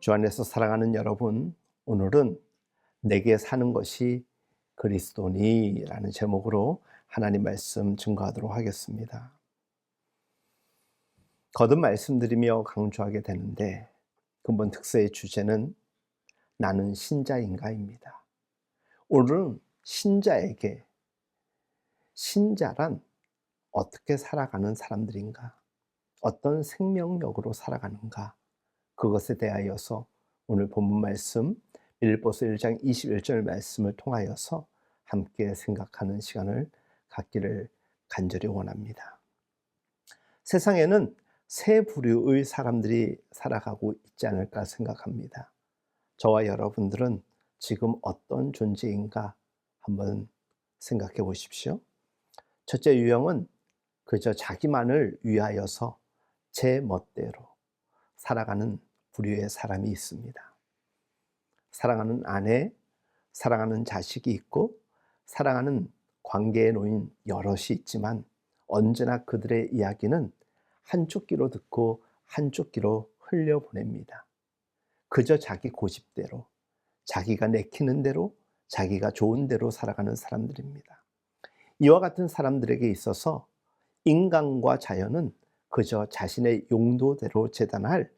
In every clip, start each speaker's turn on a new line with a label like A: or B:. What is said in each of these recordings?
A: 주 안에서 사랑하는 여러분, 오늘은 내게 사는 것이 그리스도니라는 제목으로 하나님 말씀 증거하도록 하겠습니다. 거듭 말씀드리며 강조하게 되는데 근본 특서의 주제는 나는 신자인가입니다. 오늘은 신자란 어떻게 살아가는 사람들인가, 어떤 생명력으로 살아가는가, 그것에 대하여서 오늘 본문 말씀 빌립보서 1장 21절 말씀을 통하여서 함께 생각하는 시간을 갖기를 간절히 원합니다. 세상에는 세 부류의 사람들이 살아가고 있지 않을까 생각합니다. 저와 여러분들은 지금 어떤 존재인가 한번 생각해 보십시오. 첫째 유형은 그저 자기만을 위하여서 제 멋대로 살아가는 부류의 사람이 있습니다. 사랑하는 아내, 사랑하는 자식이 있고 사랑하는 관계에 놓인 여럿이 있지만 언제나 그들의 이야기는 한쪽 귀로 듣고 한쪽 귀로 흘려보냅니다. 그저 자기 고집대로, 자기가 내키는 대로, 자기가 좋은 대로 살아가는 사람들입니다. 이와 같은 사람들에게 있어서 인간과 자연은 그저 자신의 용도대로 재단할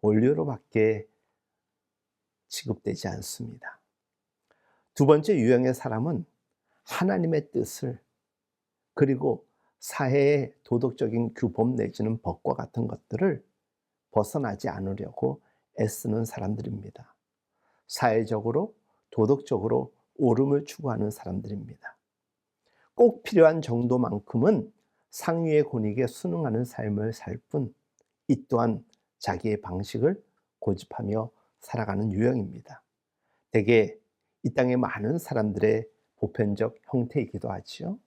A: 원료로밖에 취급되지 않습니다. 두 번째 유형의 사람은 하나님의 뜻을, 그리고 사회의 도덕적인 규범 내지는 법과 같은 것들을 벗어나지 않으려고 애쓰는 사람들입니다. 사회적으로, 도덕적으로 옳음을 추구하는 사람들입니다. 꼭 필요한 정도만큼은 상위의 권익에 순응하는 삶을 살 뿐, 이 또한 자기의 방식을 고집하며 살아가는 유형입니다. 대개 이 땅의 많은 사람들의 보편적 형태이기도 하지요.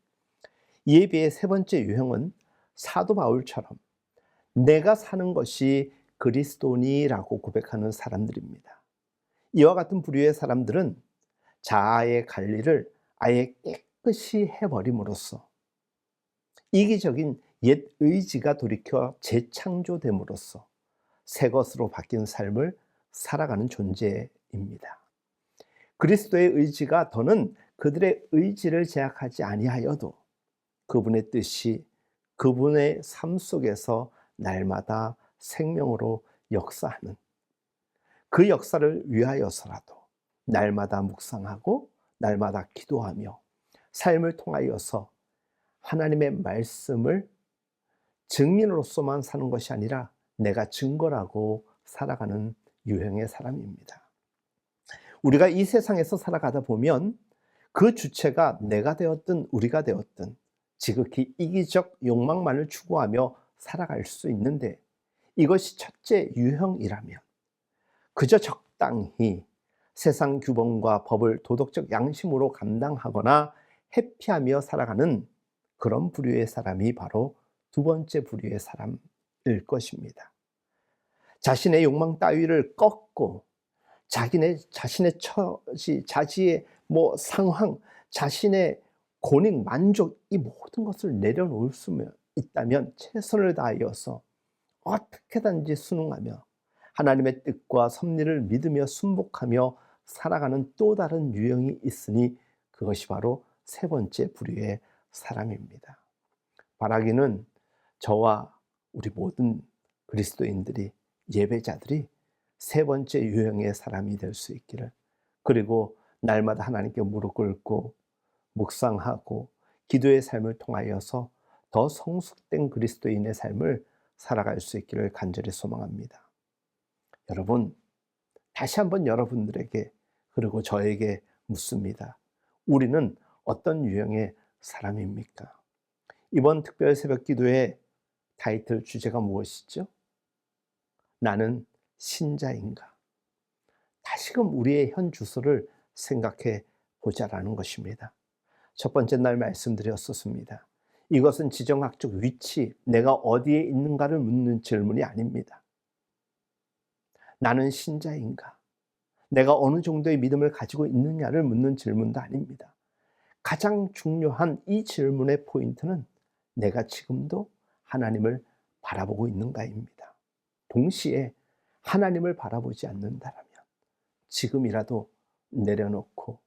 A: 이에 비해 세 번째 유형은 사도 바울처럼 내가 사는 것이 그리스도니라고 고백하는 사람들입니다. 이와 같은 부류의 사람들은 자아의 관리를 아예 깨끗이 해버림으로써 이기적인 옛 의지가 돌이켜 재창조됨으로써 새 것으로 바뀐 삶을 살아가는 존재입니다. 그리스도의 의지가 더는 그들의 의지를 제약하지 아니하여도 그분의 뜻이 그분의 삶 속에서 날마다 생명으로 역사하는 그 역사를 위하여서라도 날마다 묵상하고 날마다 기도하며 삶을 통하여서 하나님의 말씀을 증인으로서만 사는 것이 아니라 내가 증거라고 살아가는 유형의 사람입니다. 우리가 이 세상에서 살아가다 보면 그 주체가 내가 되었든 우리가 되었든 지극히 이기적 욕망만을 추구하며 살아갈 수 있는데, 이것이 첫째 유형이라면 그저 적당히 세상 규범과 법을 도덕적 양심으로 감당하거나 회피하며 살아가는 그런 부류의 사람이 바로 두 번째 부류의 사람일 것입니다. 자신의 욕망 따위를 꺾고 자신의 처지, 자지의 상황, 자신의 권익, 만족, 이 모든 것을 내려놓을 수 있다면 최선을 다하여서 어떻게든지 순응하며 하나님의 뜻과 섭리를 믿으며 순복하며 살아가는 또 다른 유형이 있으니 그것이 바로 세 번째 부류의 사람입니다. 바라기는 저와 우리 모든 그리스도인들이, 예배자들이 세 번째 유형의 사람이 될 수 있기를, 그리고 날마다 하나님께 무릎 꿇고 묵상하고 기도의 삶을 통하여서 더 성숙된 그리스도인의 삶을 살아갈 수 있기를 간절히 소망합니다. 여러분, 다시 한번 여러분들에게 그리고 저에게 묻습니다. 우리는 어떤 유형의 사람입니까? 이번 특별 새벽 기도의 타이틀 주제가 무엇이죠? 나는 신자인가? 다시금 우리의 현 주소를 생각해 보자라는 것입니다. 첫 번째 날 말씀드렸었습니다. 이것은 지정학적 위치, 내가 어디에 있는가를 묻는 질문이 아닙니다. 나는 신자인가? 내가 어느 정도의 믿음을 가지고 있느냐를 묻는 질문도 아닙니다. 가장 중요한 이 질문의 포인트는 내가 지금도 하나님을 바라보고 있는가입니다. 동시에 하나님을 바라보지 않는다라면 지금이라도 내려놓고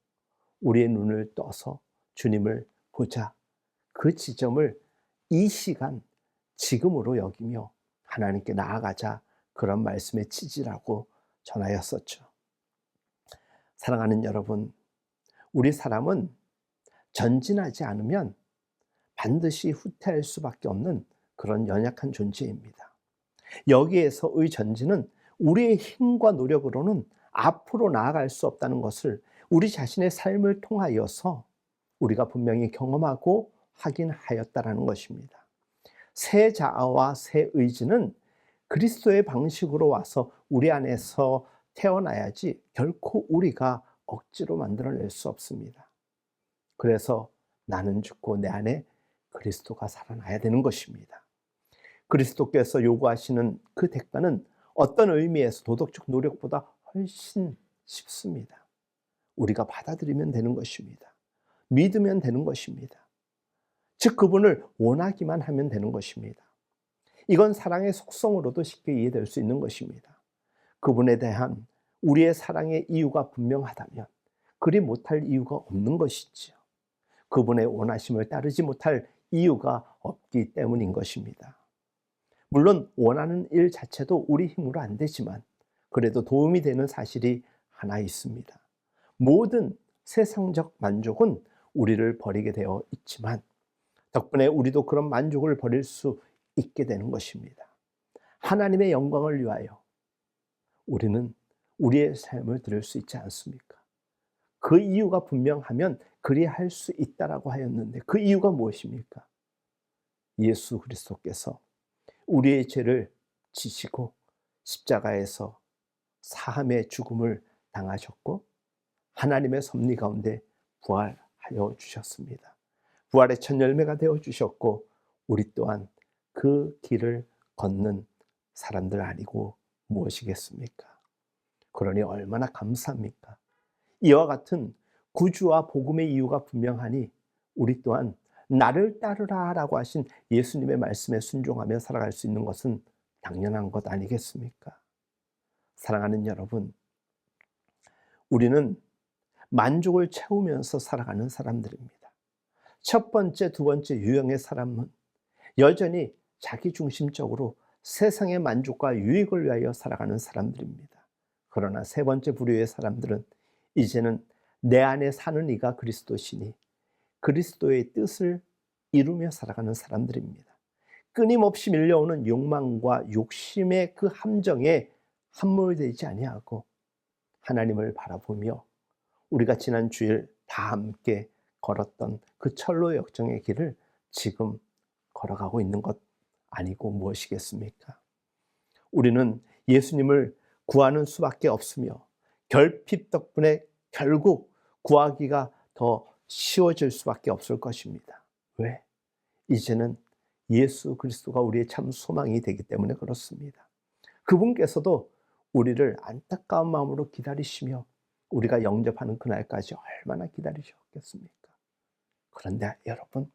A: 우리의 눈을 떠서 주님을 보자. 그 지점을 이 시간 지금으로 여기며 하나님께 나아가자. 그런 말씀의 취지라고 전하였었죠. 사랑하는 여러분, 우리 사람은 전진하지 않으면 반드시 후퇴할 수밖에 없는 그런 연약한 존재입니다. 여기에서의 전진은 우리의 힘과 노력으로는 앞으로 나아갈 수 없다는 것을 우리 자신의 삶을 통하여서 우리가 분명히 경험하고 확인하였다라는 것입니다. 새 자아와 새 의지는 그리스도의 방식으로 와서 우리 안에서 태어나야지 결코 우리가 억지로 만들어낼 수 없습니다. 그래서 나는 죽고 내 안에 그리스도가 살아나야 되는 것입니다. 그리스도께서 요구하시는 그 대가는 어떤 의미에서 도덕적 노력보다 훨씬 쉽습니다. 우리가 받아들이면 되는 것입니다. 믿으면 되는 것입니다. 즉 그분을 원하기만 하면 되는 것입니다. 이건 사랑의 속성으로도 쉽게 이해될 수 있는 것입니다. 그분에 대한 우리의 사랑의 이유가 분명하다면 그리 못할 이유가 없는 것이지요. 그분의 원하심을 따르지 못할 이유가 없기 때문인 것입니다. 물론 원하는 일 자체도 우리 힘으로 안 되지만 그래도 도움이 되는 사실이 하나 있습니다. 모든 세상적 만족은 우리를 버리게 되어 있지만 덕분에 우리도 그런 만족을 버릴 수 있게 되는 것입니다. 하나님의 영광을 위하여 우리는 우리의 삶을 드릴 수 있지 않습니까? 그 이유가 분명하면 그리할 수 있다라고 하였는데 그 이유가 무엇입니까? 예수 그리스도께서 우리의 죄를 지시고 십자가에서 사함의 죽음을 당하셨고 하나님의 섭리 가운데 부활하여 주셨습니다. 부활의 첫 열매가 되어 주셨고 우리 또한 그 길을 걷는 사람들 아니고 무엇이겠습니까? 그러니 얼마나 감사합니까? 이와 같은 구주와 복음의 이유가 분명하니 우리 또한 나를 따르라 라고 하신 예수님의 말씀에 순종하며 살아갈 수 있는 것은 당연한 것 아니겠습니까? 사랑하는 여러분, 우리는 만족을 채우면서 살아가는 사람들입니다. 첫 번째, 두 번째 유형의 사람은 여전히 자기중심적으로 세상의 만족과 유익을 위하여 살아가는 사람들입니다. 그러나 세 번째 부류의 사람들은 이제는 내 안에 사는 이가 그리스도시니 그리스도의 뜻을 이루며 살아가는 사람들입니다. 끊임없이 밀려오는 욕망과 욕심의 그 함정에 함몰되지 아니하고 하나님을 바라보며 우리가 지난 주일 다 함께 걸었던 그 철로 역정의 길을 지금 걸어가고 있는 것 아니고 무엇이겠습니까? 우리는 예수님을 구하는 수밖에 없으며 결핍 덕분에 결국 구하기가 더 쉬워질 수밖에 없을 것입니다. 왜? 이제는 예수 그리스도가 우리의 참 소망이 되기 때문에 그렇습니다. 그분께서도 우리를 안타까운 마음으로 기다리시며 우리가 영접하는 그날까지 얼마나 기다리셨겠습니까? 그런데 여러분,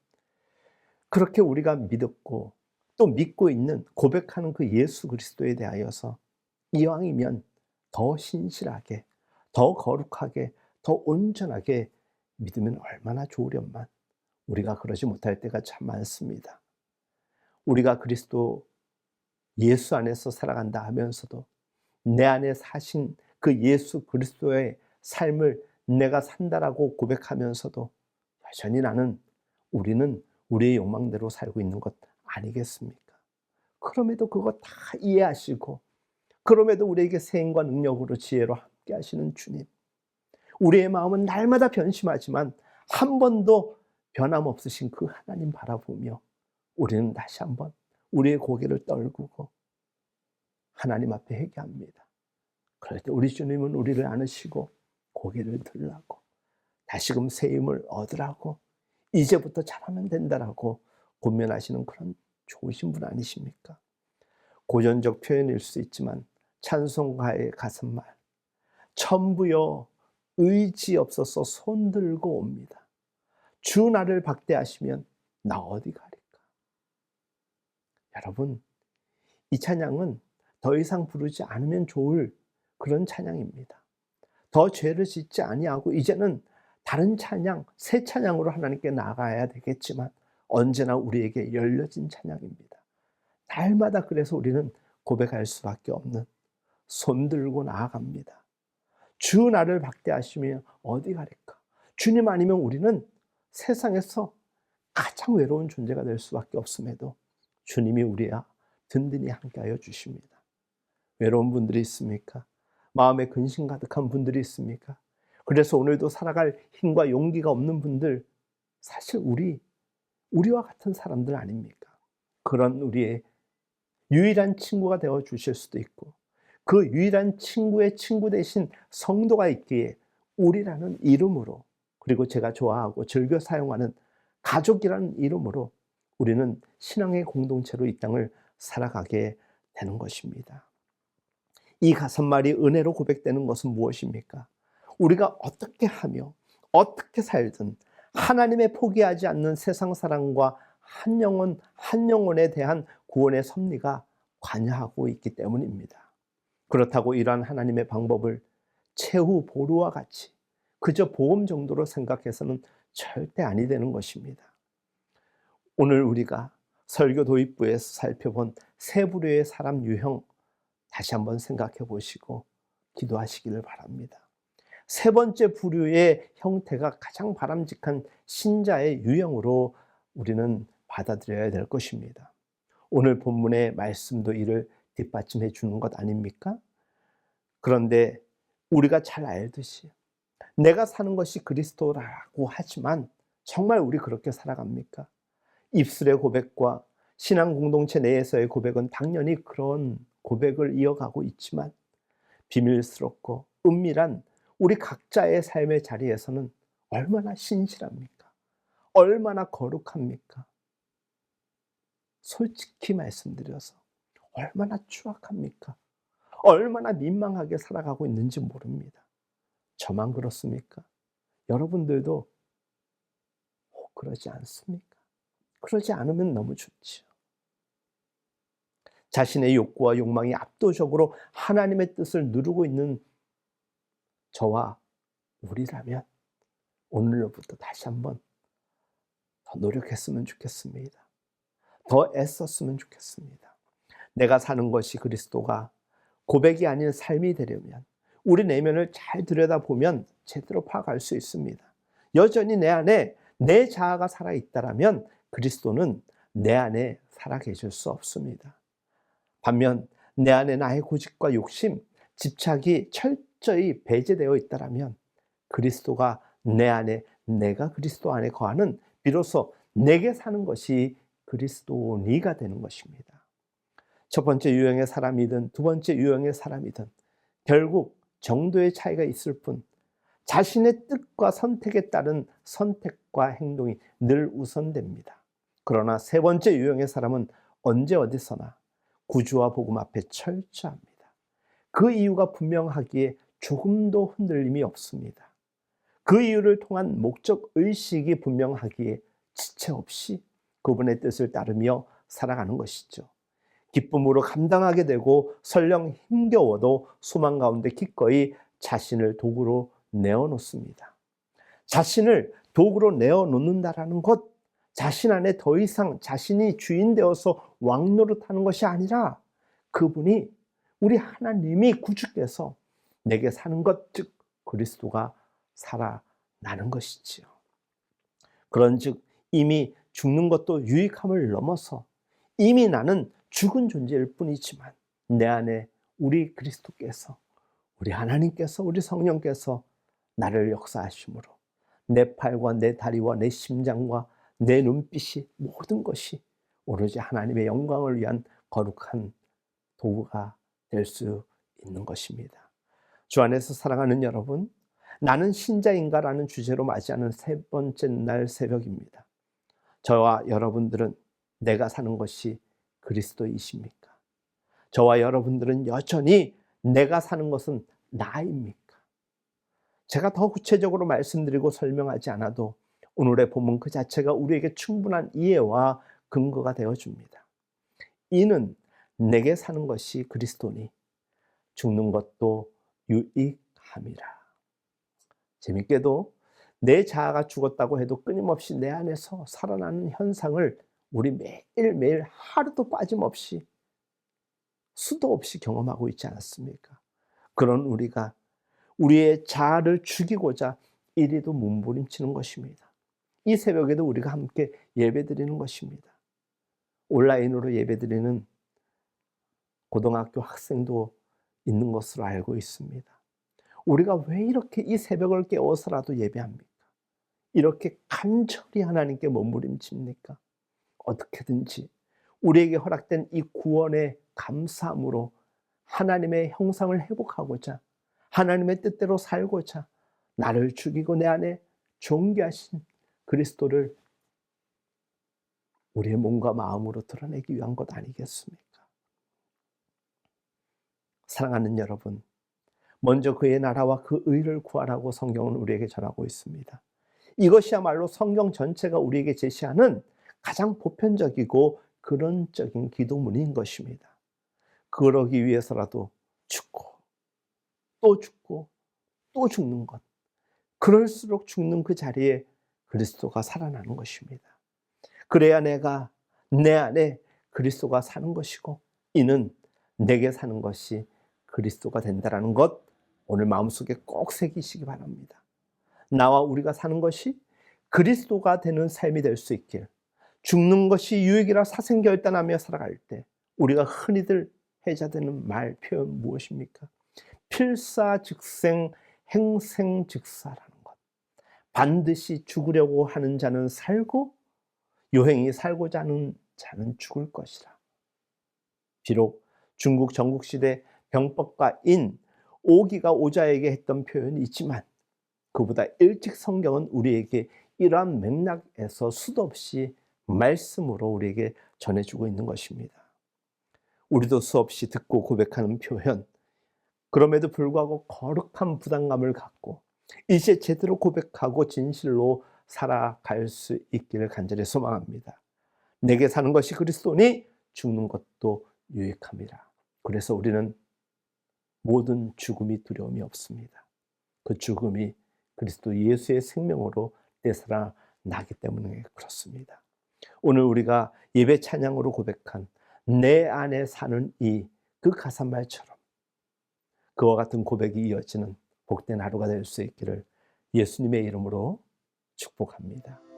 A: 그렇게 우리가 믿었고 또 믿고 있는 고백하는 그 예수 그리스도에 대하여서 이왕이면 더 신실하게, 더 거룩하게, 더 온전하게 믿으면 얼마나 좋으련만 우리가 그러지 못할 때가 참 많습니다. 우리가 그리스도 예수 안에서 살아간다 하면서도 내 안에 사신 그 예수 그리스도의 삶을 내가 산다라고 고백하면서도 여전히 우리는 우리의 욕망대로 살고 있는 것 아니겠습니까? 그럼에도 그거 다 이해하시고 그럼에도 우리에게 세임과 능력으로 지혜로 함께 하시는 주님, 우리의 마음은 날마다 변심하지만 한 번도 변함없으신 그 하나님 바라보며 우리는 다시 한번 우리의 고개를 떨구고 하나님 앞에 회개합니다. 그럴 때 우리 주님은 우리를 안으시고 고개를 들라고 다시금 새 힘을 얻으라고 이제부터 잘하면 된다라고 권면하시는 그런 좋으신 분 아니십니까? 고전적 표현일 수 있지만 찬송가의 가슴말, 천부여 의지 없어서 손들고 옵니다. 주 나를 박대하시면 나 어디 가리까? 여러분, 이 찬양은 더 이상 부르지 않으면 좋을 그런 찬양입니다. 더 죄를 짓지 아니하고 이제는 다른 찬양, 새 찬양으로 하나님께 나아가야 되겠지만 언제나 우리에게 열려진 찬양입니다. 날마다 그래서 우리는 고백할 수밖에 없는, 손 들고 나아갑니다. 주 나를 박대하시며 어디 가릴까? 주님 아니면 우리는 세상에서 가장 외로운 존재가 될 수밖에 없음에도 주님이 우리와 든든히 함께하여 주십니다. 외로운 분들이 있습니까? 마음에 근심 가득한 분들이 있습니까? 그래서 오늘도 살아갈 힘과 용기가 없는 분들, 사실 우리와 같은 사람들 아닙니까? 그런 우리의 유일한 친구가 되어 주실 수도 있고, 그 유일한 친구의 친구 대신 성도가 있기에 우리라는 이름으로, 그리고 제가 좋아하고 즐겨 사용하는 가족이라는 이름으로 우리는 신앙의 공동체로 이 땅을 살아가게 되는 것입니다. 이 가슴말이 은혜로 고백되는 것은 무엇입니까? 우리가 어떻게 하며 어떻게 살든 하나님의 포기하지 않는 세상 사랑과 한 영혼 한 영혼에 대한 구원의 섭리가 관여하고 있기 때문입니다. 그렇다고 이러한 하나님의 방법을 최후 보루와 같이 그저 보험 정도로 생각해서는 절대 아니 되는 것입니다. 오늘 우리가 설교 도입부에서 살펴본 세 부류의 사람 유형 다시 한번 생각해 보시고 기도하시기를 바랍니다. 세 번째 부류의 형태가 가장 바람직한 신자의 유형으로 우리는 받아들여야 될 것입니다. 오늘 본문의 말씀도 이를 뒷받침해 주는 것 아닙니까? 그런데 우리가 잘 알듯이 내가 사는 것이 그리스도라고 하지만 정말 우리 그렇게 살아갑니까? 입술의 고백과 신앙 공동체 내에서의 고백은 당연히 그런 고백을 이어가고 있지만 비밀스럽고 은밀한 우리 각자의 삶의 자리에서는 얼마나 신실합니까? 얼마나 거룩합니까? 솔직히 말씀드려서 얼마나 추악합니까? 얼마나 민망하게 살아가고 있는지 모릅니다. 저만 그렇습니까? 여러분들도 그러지 않습니까? 그러지 않으면 너무 좋지요. 자신의 욕구와 욕망이 압도적으로 하나님의 뜻을 누르고 있는 저와 우리라면 오늘로부터 다시 한번 더 노력했으면 좋겠습니다. 더 애썼으면 좋겠습니다. 내가 사는 것이 그리스도가 고백이 아닌 삶이 되려면 우리 내면을 잘 들여다보면 제대로 파악할 수 있습니다. 여전히 내 안에 내 자아가 살아있다면 그리스도는 내 안에 살아계실 수 없습니다. 반면 내 안에 나의 고집과 욕심, 집착이 철저히 배제되어 있다면 그리스도가 내 안에, 내가 그리스도 안에 거하는 비로소 내게 사는 것이 그리스도니가 되는 것입니다. 첫 번째 유형의 사람이든 두 번째 유형의 사람이든 결국 정도의 차이가 있을 뿐 자신의 뜻과 선택에 따른 선택과 행동이 늘 우선됩니다. 그러나 세 번째 유형의 사람은 언제 어디서나 구주와 복음 앞에 철저합니다. 그 이유가 분명하기에 조금도 흔들림이 없습니다. 그 이유를 통한 목적 의식이 분명하기에 지체 없이 그분의 뜻을 따르며 살아가는 것이죠. 기쁨으로 감당하게 되고 설령 힘겨워도 소망 가운데 기꺼이 자신을 도구로 내어놓습니다. 자신을 도구로 내어놓는다라는 것, 자신 안에 더 이상 자신이 주인 되어서 왕노릇하는 것이 아니라 그분이 우리 하나님이 구주께서 내게 사는 것, 즉 그리스도가 살아나는 것이지요. 그런즉 이미 죽는 것도 유익함을 넘어서 이미 나는 죽은 존재일 뿐이지만 내 안에 우리 그리스도께서, 우리 하나님께서, 우리 성령께서 나를 역사하심으로 내 팔과 내 다리와 내 심장과 내 눈빛이 모든 것이 오로지 하나님의 영광을 위한 거룩한 도구가 될 수 있는 것입니다. 주 안에서 사랑하는 여러분, 나는 신자인가라는 주제로 맞이하는 세 번째 날 새벽입니다. 저와 여러분들은 내가 사는 것이 그리스도이십니까? 저와 여러분들은 여전히 내가 사는 것은 나입니까? 제가 더 구체적으로 말씀드리고 설명하지 않아도 오늘의 본문 그 자체가 우리에게 충분한 이해와 근거가 되어줍니다. 이는 내게 사는 것이 그리스도니 죽는 것도 유익함이라. 재밌게도 내 자아가 죽었다고 해도 끊임없이 내 안에서 살아나는 현상을 우리 매일매일 하루도 빠짐없이 수도 없이 경험하고 있지 않습니까? 그런 우리가 우리의 자아를 죽이고자 이리도 몸부림치는 것입니다. 이 새벽에도 우리가 함께 예배드리는 것입니다. 온라인으로 예배드리는 고등학교 학생도 있는 것으로 알고 있습니다. 우리가 왜 이렇게 이 새벽을 깨워서라도 예배합니까? 이렇게 간절히 하나님께 몸부림칩니까? 어떻게든지 우리에게 허락된 이 구원의 감사함으로 하나님의 형상을 회복하고자, 하나님의 뜻대로 살고자 나를 죽이고 내 안에 존귀하신 그리스도를 우리의 몸과 마음으로 드러내기 위한 것 아니겠습니까? 사랑하는 여러분, 먼저 그의 나라와 그 의를 구하라고 성경은 우리에게 전하고 있습니다. 이것이야말로 성경 전체가 우리에게 제시하는 가장 보편적이고 근원적인 기도문인 것입니다. 그러기 위해서라도 죽고 또 죽고 또 죽는 것, 그럴수록 죽는 그 자리에 그리스도가 살아나는 것입니다. 그래야 내가 내 안에 그리스도가 사는 것이고 이는 내게 사는 것이 그리스도가 된다는 것, 오늘 마음속에 꼭 새기시기 바랍니다. 나와 우리가 사는 것이 그리스도가 되는 삶이 될 수 있길, 죽는 것이 유익이라 사생결단하며 살아갈 때 우리가 흔히들 해자되는 말, 표현 무엇입니까? 필사즉생 행생즉사라는 것. 반드시 죽으려고 하는 자는 살고 요행이 살고자 하는 자는 죽을 것이라. 비록 중국 전국시대 병법가인 오기가 오자에게 했던 표현이 있지만 그보다 일찍 성경은 우리에게 이러한 맥락에서 수도 없이 말씀으로 우리에게 전해주고 있는 것입니다. 우리도 수없이 듣고 고백하는 표현, 그럼에도 불구하고 거룩한 부담감을 갖고 이제 제대로 고백하고 진실로 살아갈 수 있기를 간절히 소망합니다. 내게 사는 것이 그리스도니 죽는 것도 유익함이라. 그래서 우리는 모든 죽음이 두려움이 없습니다. 그 죽음이 그리스도 예수의 생명으로 되살아나기 때문에 그렇습니다. 오늘 우리가 예배 찬양으로 고백한 내 안에 사는 이 그 가사말처럼 그와 같은 고백이 이어지는 복된 하루가 될 수 있기를 예수님의 이름으로 축복합니다.